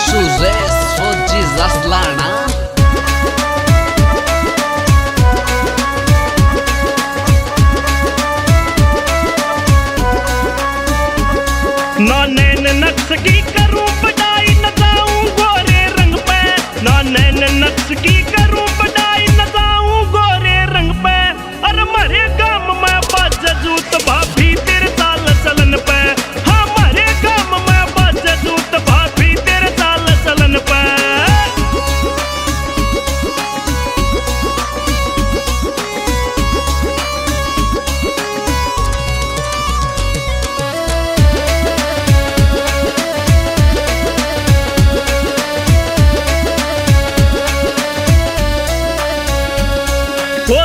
Sucesso Desaslana. ना नैन नक्श की करूं बड़ाई न जाऊं गोरे रंग पे, ना नैन नक्श की करूं बड़ाई न जाऊं गोरे रंग पे। अरे मरे गाम में बाजे जूत भाभी तेरे चाल चलन पे, हाँ मरे गाम में बाजे जूत भाभी तेरे चाल चलन पे। वो